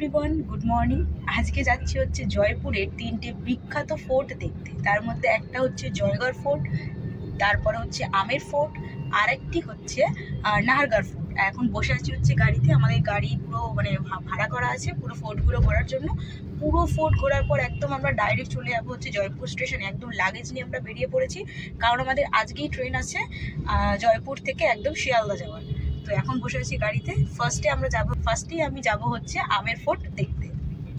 Everyone, good morning. আজকে যাচ্ছি হচ্ছে জয়পুরের তিনটে বিখ্যাত ফোর্ট দেখতে। তার মধ্যে একটা হচ্ছে জয়গড় ফোর্ট, তারপরে হচ্ছে আমের ফোর্ট, আর একটি হচ্ছে নাহারগড় ফোর্ট। এখন বসে আছি হচ্ছে গাড়িতে, আমাদের গাড়ি পুরো ভাড়া করা আছে পুরো ফোর্টগুলো ঘোরার জন্য। পুরো ফোর্ট ঘোরার পর একদম আমরা ডাইরেক্ট চলে যাবো হচ্ছে জয়পুর স্টেশনে। একদম লাগেজ নিয়ে আমরা বেরিয়ে পড়েছি, কারণ আমাদের আজকেই ট্রেন আছে জয়পুর থেকে একদম শিয়ালদা যাওয়ার। তো এখন বসে আছি গাড়িতে। ফার্স্টেই আমি যাব হচ্ছে আমের ফোর্ট দেখতে।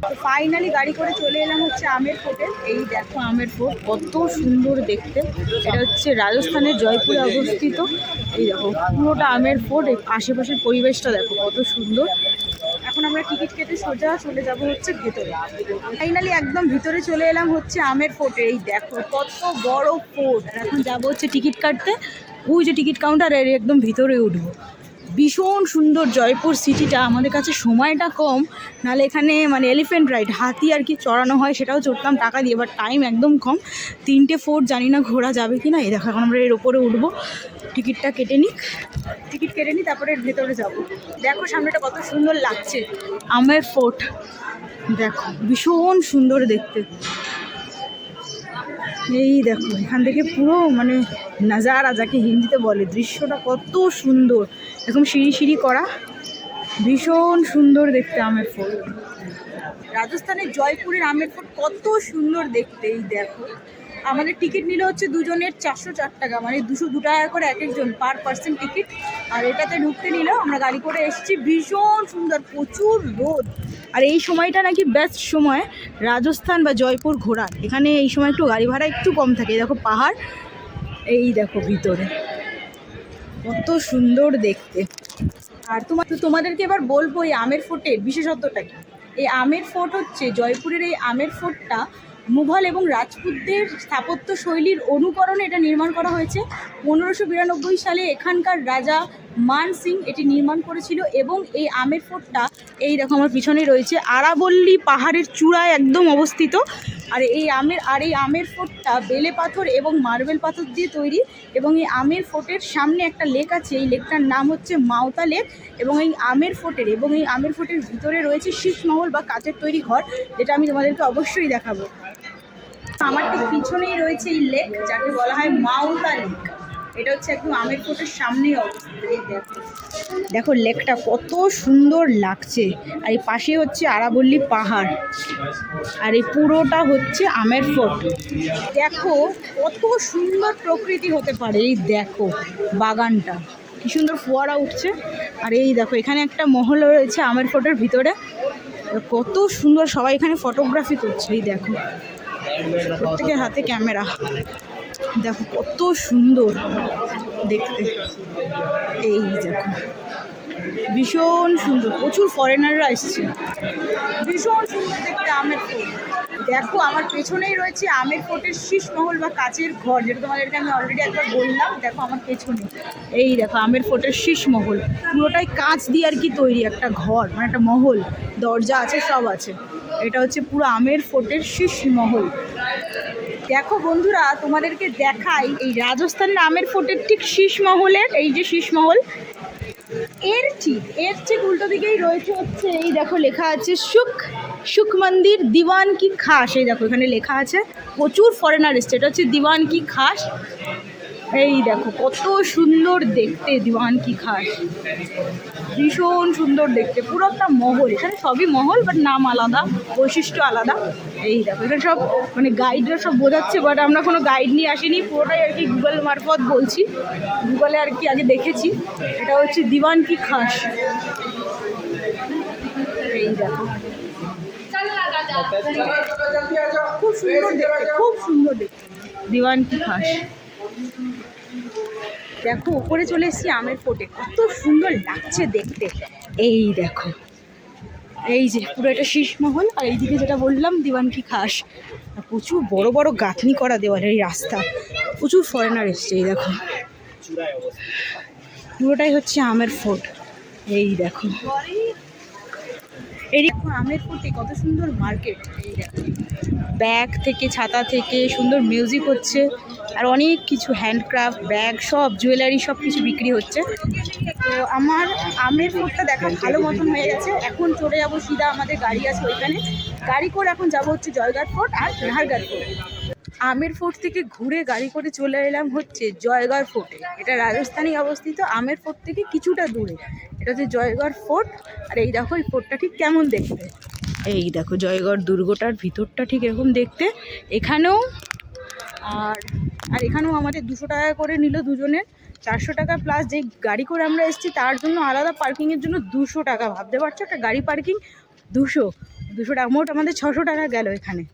তো ফাইনালি গাড়ি করে চলে এলাম হচ্ছে আমের ফোর্টে। এই দেখো আমের ফোর্ট কত সুন্দর দেখতে। এটা হচ্ছে রাজস্থানের জয়পুরে অবস্থিত। এই দেখো পুরোটা আমের ফোর্ট, আশেপাশের পরিবেশটা দেখো কত সুন্দর। এখন আমরা টিকিট কেটে সোজা চলে যাব হচ্ছে ভেতরে। ফাইনালি একদম ভিতরে চলে এলাম হচ্ছে আমের ফোর্টে। এই দেখো কত বড় ফোর্ট। এখন যাবো হচ্ছে টিকিট কাটতে। ওই যে টিকিট কাউন্টার, এর একদম ভিতরে উঠবো। ভীষণ সুন্দর জয়পুর সিটিটা। আমাদের কাছে সময়টা কম, নাহলে এখানে এলিফ্যান্ট রাইড, হাতি আর কি চড়ানো হয়, সেটাও চড়তাম টাকা দিয়ে। বাট টাইম একদম কম, তিনটে ফোর্ট জানি না ঘোরা যাবে কি না। এই দেখো এখন আমরা এর ওপরে উঠবো। টিকিট কেটে নিই, তারপরে ভেতরে যাব। দেখো সামনেটা কত সুন্দর লাগছে আমের ফোর্ট। দেখো ভীষণ সুন্দর দেখতে। এই দেখো এখান থেকে পুরো নাজারা, যাকে হিন্দিতে বলে, দৃশ্যটা কত সুন্দর। এরকম সিঁড়ি করা, ভীষণ সুন্দর দেখতে আমের ফোর্ট। রাজস্থানের জয়পুরের আমের ফোর্ট কত সুন্দর দেখতে। এই দেখো আমাদের টিকিট নিল হচ্ছে দুজনের 404 টাকা, 202 টাকা করে এক একজন পার পার্সন টিকিট। আর এটাতে ঢুকতে নিল, আমরা গাড়ি করে এসেছি। ভীষণ সুন্দর, প্রচুর রোদ। আর এই সময়টা নাকি বেস্ট সময় রাজস্থান বা জয়পুর ঘোরার। এখানে এই সময় একটু গাড়ি ভাড়া একটু কম থাকে। দেখো পাহাড়, এই দেখো ভিতরে কত সুন্দর দেখতে। আর তোমাদেরকে এবার বলবো এই আমের ফোর্টের বিশেষত্বটা কি। এই আমের ফোর্ট হচ্ছে জয়পুরের এই আমের ফোর্টটা মুঘল এবং রাজপুতদের স্থাপত্য শৈলীর অনুকরণে এটা নির্মাণ করা হয়েছে। 1592 সালে এখানকার রাজা মান সিং এটি নির্মাণ করেছিল। এবং এই আমের ফোর্টটা এই দেখো আমার পিছনে রয়েছে, আরাবল্লী পাহাড়ের চূড়ায় একদম অবস্থিত। আর এই আমের ফোর্টটা বেলে পাথর এবং মার্বেল পাথর দিয়ে তৈরি। এবং এই আমের ফোর্টের সামনে একটা লেক আছে, এই লেকটার নাম হচ্ছে মাওতা লেক। এবং এই আমের ফোর্টের ভিতরে রয়েছে শীষমহল বা কাচের তৈরি ঘর, যেটা আমি তোমাদেরকে অবশ্যই দেখাবো। আমার ঠিক পিছনেই রয়েছে এই লেক, যাকে বলা হয় মাওতা লেক। এটা হচ্ছে একদম আমের ফোর্টের সামনেই অবস্থিত। এই দেখো লেকটা কত সুন্দর লাগছে। আর এই পাশে হচ্ছে আরাবল্লী পাহাড়, আর এই পুরোটা হচ্ছে আমের ফোর্ট। দেখো কত সুন্দর প্রকৃতি হতে পারে। এই দেখো বাগানটা কি সুন্দর, ফোয়ারা উঠছে। আর এই দেখো এখানে একটা মহল রয়েছে আমের ফোর্টের ভিতরে, কত সুন্দর। সবাই এখানে ফটোগ্রাফি করছে। এই দেখো প্রত্যেকের হাতে ক্যামেরা। দেখো কত সুন্দর দেখতে। এই দেখো ভীষণ সুন্দর, প্রচুর ফরেনাররা এসছে। ভীষণ সুন্দর দেখতে আমের ফোর্ট। দেখো আমার পেছনেই রয়েছে আমের ফোর্টের শীষমহল বা কাচের ঘর, যেটা তোমাদেরকে আমি অলরেডি একবার বললাম। দেখো আমার পেছনে এই দেখো আমের ফোর্টের শীষমহল, পুরোটাই কাঁচ দিয়ে আর কি তৈরি একটা ঘর, একটা মহল, দরজা আছে, সব আছে। এটা হচ্ছে পুরো আমের ফোর্টের শীষমহল। দেখো বন্ধুরা তোমাদেরকে দেখাই এই রাজস্থানের আমের ফোর্টের ঠিক শীষমহলের, এই যে শীষমহল, এর ঠিক উল্টো দিকেই রয়েছে হচ্ছে এই দেখো লেখা আছে সুখ মন্দির দিওয়ান কি খাস। এই দেখো এখানে লেখা আছে, প্রচুর ফরেনার এসছে। এটা হচ্ছে দিওয়ান কি খাস। এই দেখো কত সুন্দর দেখতে দিওয়ান কি খাস, ভীষণ সুন্দর দেখতে। পুরো একটা মহল, এখানে সবই মহল, বাট নাম আলাদা, বৈশিষ্ট্য আলাদা। এই দেখো এখানে সব গাইডরা সব বোঝাচ্ছে, বাট আমরা কোনো গাইড নিয়ে আসিনি, পুরোটাই আর কি গুগল মারফত বলছি। গুগলে আর কি আগে দেখেছি। এটা হচ্ছে দিওয়ান কি খাস। এই দেখো খুব সুন্দর দেখতে দিওয়ান কি খাস। দেখো উপরে চলে এসেছি আমের ফোর্টে, কত সুন্দর লাগছে দেখতে। এই দেখো এই যে পুরো এটা শীষমহল, আর এইদিকে যেটা বললাম দিওয়ান কি খাস। প্রচুর বড় বড় গাঁথনি করা দেওয়াল, এই রাস্তা, প্রচুর ফরেনার এসছে। এই দেখো পুরোটাই হচ্ছে আমের ফোর্ট। এই দেখো এই আমের ফোর্টে কত সুন্দর মার্কেট। এই দেখো ব্যাগ থেকে, ছাতা থেকে, সুন্দর মিউজিক হচ্ছে, আর অনেক কিছু হ্যান্ডক্রাফট, ব্যাগ, সব জুয়েলারি, সব কিছু বিক্রি হচ্ছে। তো আমার আমের ফোর্টটা দেখা ভালো মতন হয়ে গেছে। এখন চলে যাবো সিধা, আমাদের গাড়ি আছে ওইখানে, গাড়ি করে এখন যাব হচ্ছে জয়গড় ফোর্ট আর নাহারগড় ফোর্ট। আমের ফোর্ট থেকে ঘুরে গাড়ি করে চলে এলাম হচ্ছে জয়গড় ফোর্টে। এটা রাজস্থানে অবস্থিত, আমের ফোর্ট থেকে কিছুটা দূরে। এটা হচ্ছে জয়গড় ফোর্ট। আর এই দেখো এই ফোর্টটা ঠিক কেমন দেখতে, এই দেখো জয়গড় দুর্গটার ভিতরটা ঠিক এরকম দেখতে। এখানেও আর আর এখানেও আমাদের 200 টাকা করে নিল দুজনের, 400 টাকা প্লাস যে গাড়ি করে আমরা এসেছি তার জন্য আলাদা পার্কিংয়ের জন্য 200 টাকা। ভাবতে পারছো, একটা গাড়ি পার্কিং 200 টাকা, মোট আমাদের 600 টাকা গেল এখানে।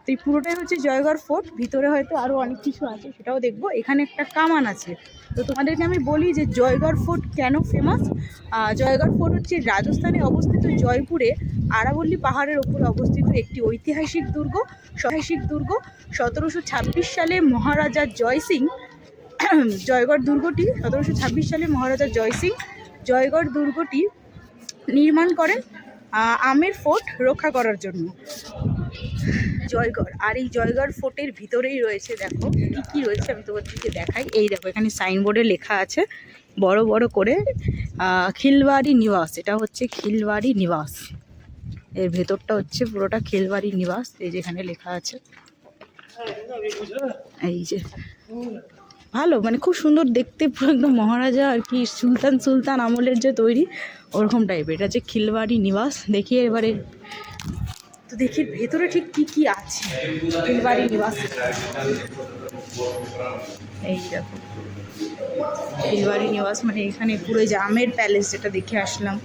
তো এই পুরোটাই হচ্ছে জয়গড় ফোর্ট। ভিতরে হয়তো আরও অনেক কিছু আছে, সেটাও দেখবো। এখানে একটা কামান আছে। তো তোমাদেরকে আমি বলি যে জয়গড় ফোর্ট কেন ফেমাস। জয়গড় ফোর্ট হচ্ছে রাজস্থানে অবস্থিত, জয়পুরে আরাবল্লী পাহাড়ের ওপরে অবস্থিত একটি ঐতিহাসিক দুর্গ। 1726 সালে মহারাজা জয় সিং জয়গড় দুর্গটি 1726 সালে মহারাজা জয় সিং জয়গড় দুর্গটি নির্মাণ করেন আমের ফোর্ট রক্ষা করার জন্য। জয়গড়, আর এই জয়গড় ফোর্টের ভিতরেই রয়েছে, দেখো কী কী রয়েছে আমি তোমাদেরকে দেখাই। এই দেখো এখানে সাইনবোর্ডে লেখা আছে বড় বড় করে খিলবাড়ি নিবাস। এটা হচ্ছে খিলবাড়ি নিবাস, এর ভেতরটা হচ্ছে পুরোটা খিলবাড়ি নিবাস। এই যেখানে লেখা আছে, এই যে ভালো, মানে খুব সুন্দর দেখতে, পুরো একদম মহারাজা আর কি সুলতান আমলের যে তৈরি ওরকম টাইপের। এটা হচ্ছে খিলবাড়ি নিবাস। দেখি এবারে, তো দেখি ভেতরে ঠিক কি কি আছে খিলবাড়ি নিবাস। এই দেখো খিলবাড়ি নিবাস, মানে এখানে পুরো যে আমের প্যালেস যেটা দেখে আসলাম।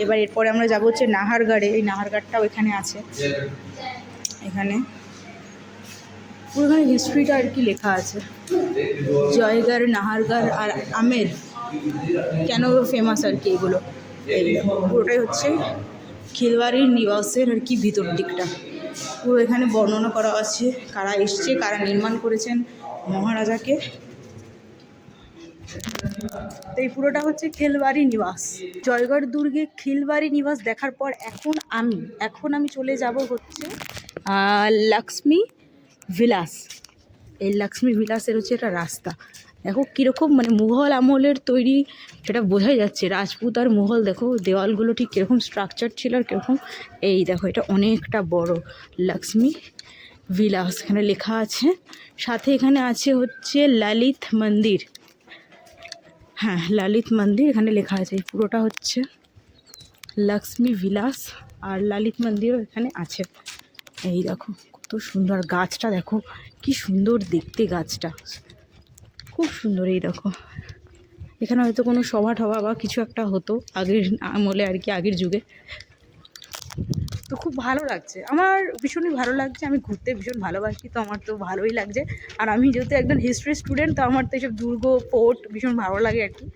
এবার এরপরে আমরা যাবো হচ্ছে নাহারগড়ে। এই নাহারগড়টাও এখানে আছে। এখানে পুরোখানে হিস্ট্রিটা আর কি লেখা আছে, জয়গড়, নাহারগড় আর আমের কেন ফেমাস আর কি এগুলো। এই পুরোটাই হচ্ছে খিলবাড়ির নিবাসের আর কি ভিতর দিকটা। পুরো এখানে বর্ণনা করা আছে কারা এসছে, কারা নির্মাণ করেছেন মহারাজাকে। তো এই পুরোটা হচ্ছে খিলবাড়ি নিবাস। জয়গড় দুর্গে খিলবাড়ি নিবাস দেখার পর এখন আমি চলে যাব হচ্ছে লক্ষ্মী বিলাস। এই লক্ষ্মী বিলাসের হচ্ছে একটা রাস্তা। দেখো কীরকম মানে মুঘল আমলের তৈরি, সেটা বোঝাই যাচ্ছে। রাজপুত আর মুঘল, দেখো দেওয়ালগুলো ঠিক কীরকম স্ট্রাকচার ছিল আর কীরকম। এই দেখো এটা অনেকটা বড় লক্ষ্মী বিলাস এখানে লেখা আছে। সাথে এখানে আছে হচ্ছে ললিত মন্দির। হ্যাঁ, ললিত মন্দির এখানে লেখা আছে। এই পুরোটা হচ্ছে লক্ষ্মী বিলাস, আর ললিত মন্দিরও এখানে আছে। এই দেখো কত সুন্দর, গাছটা দেখো কি সুন্দর দেখতে, গাছটা খুব সুন্দর। এই দেখো এখানে হয়তো কোনো সভা টভা বা কিছু একটা হতো আগের আমলে আর কি, আগের যুগে। তো খুব ভালো লাগছে, আমার ভীষণই ভালো লাগছে। আমি ঘুরতে ভীষণ ভালোবাসি, তো আমার তো ভালোই লাগছে। আর আমি যেহেতু একজন হিস্ট্রি স্টুডেন্ট, তো আমার তো এইসব দুর্গ ফোর্ট ভীষণ ভালো লাগে আর কি।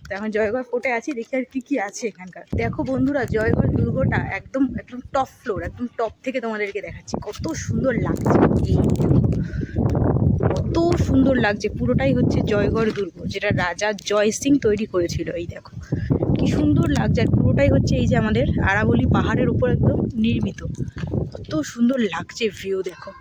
তো এখন জয়গড় ফোর্টে আছি, দেখি আর কী কী আছে এখানকার। দেখো বন্ধুরা, জয়গড় দুর্গটা একদম টপ ফ্লোর, একদম টপ থেকে তোমাদেরকে দেখাচ্ছি। কত সুন্দর লাগছে, এই কত সুন্দর লাগছে। পুরোটাই হচ্ছে জয়গড় দুর্গ, যেটা রাজা জয় সিং তৈরি করেছিল। এই দেখো কি সুন্দর লাগছে। আর পুরোটাই হচ্ছে এই যে আমাদের আরাবল্লী পাহাড়ের উপর একদম নির্মিত। কত সুন্দর লাগছে ভিউ, দেখো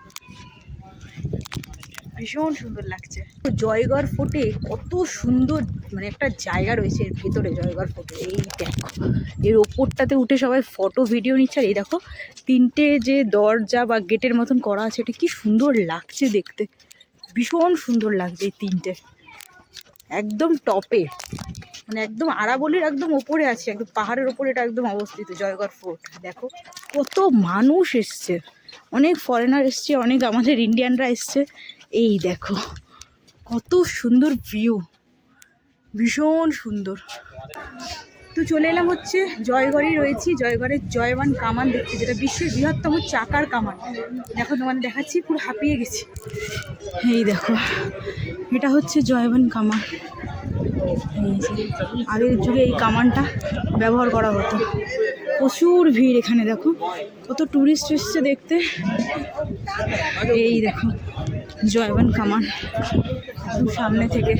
ভীষণ সুন্দর লাগছে। জয়গড় ফোর্টে কত সুন্দর মানে একটা জায়গা রয়েছে এর ভেতরে, জয়গড় ফোর্টে। এই দেখো এর ওপরটাতে উঠে সবাই ফটো ভিডিও নিচ্ছে। আর এই দেখো 3টে যে দরজা বা গেটের মতন করা আছে, এটা কি সুন্দর লাগছে দেখতে, ভীষণ সুন্দর লাগছে। এই 3টে একদম টপে, মানে একদম আরাবল্লীর একদম ওপরে আছে, একদম পাহাড়ের ওপরে এটা একদম অবস্থিত জয়গড় ফোর্ট। দেখো কত মানুষ এসছে, অনেক ফরেনার এসছে, অনেক আমাদের ইন্ডিয়ানরা এসছে। এই দেখো কত সুন্দর ভিউ, ভীষণ সুন্দর। তো চলে এলাম হচ্ছে জয়গড়েই রয়েছি, জয়গড়ের জয়বান কামান দেখতে, যেটা বিশ্বের বৃহত্তম চাকার কামান। দেখো তোমাদের দেখাচ্ছি, পুরো হাঁপিয়ে গেছি। এই দেখো এটা হচ্ছে জয়বান কামান। এই যে আগের যুগে এই কামানটা ব্যবহার করা হতো। প্রচুর ভিড় এখানে, দেখো কত টুরিস্ট এসছে দেখতে। এই দেখো জয়বান কামান সামনে থেকে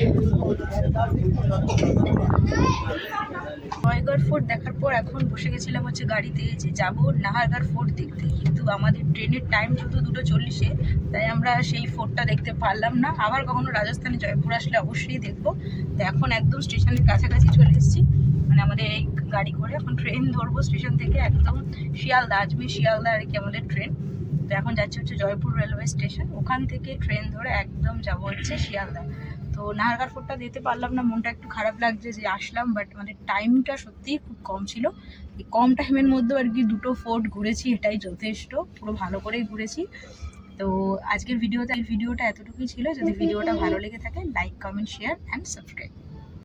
জয়গড় ফোর্ট দেখার পর এখন বসে গেছিলাম হচ্ছে গাড়িতে যে যাবো নাহারগড় ফোর্ট দেখতে, কিন্তু আমাদের ট্রেনের টাইম শুধু 2:40, তাই আমরা সেই ফোর্টটা দেখতে পারলাম না। আবার কখনো রাজস্থানে জয়পুর আসলে অবশ্যই দেখবো। তো এখন একদম স্টেশনের কাছাকাছি চলে এসেছি, মানে আমাদের এই গাড়ি করে এখন ট্রেন ধরবো স্টেশন থেকে একদম শিয়ালদা, আজমির শিয়ালদা আর কি আমাদের ট্রেন। তো এখন যাচ্ছে হচ্ছে জয়পুর রেলওয়ে স্টেশন, ওখান থেকে ট্রেন ধরে একদম যাবো হচ্ছে শিয়ালদা। তো নাহারগড় ফোর্টটা যেতে পারলাম না, মনটা একটু খারাপ লাগছে যে আসলাম, বাট আমাদের টাইমটা সত্যিই খুব কম ছিল। এই কম টাইমের মধ্যেও আর কি 2টো ফোর্ট ঘুরেছি, এটাই যথেষ্ট, পুরো ভালো করেই ঘুরেছি। তো আজকের ভিডিওটা এতটুকুই ছিল। যদি ভিডিওটা ভালো লেগে থাকে like, comment, share and subscribe.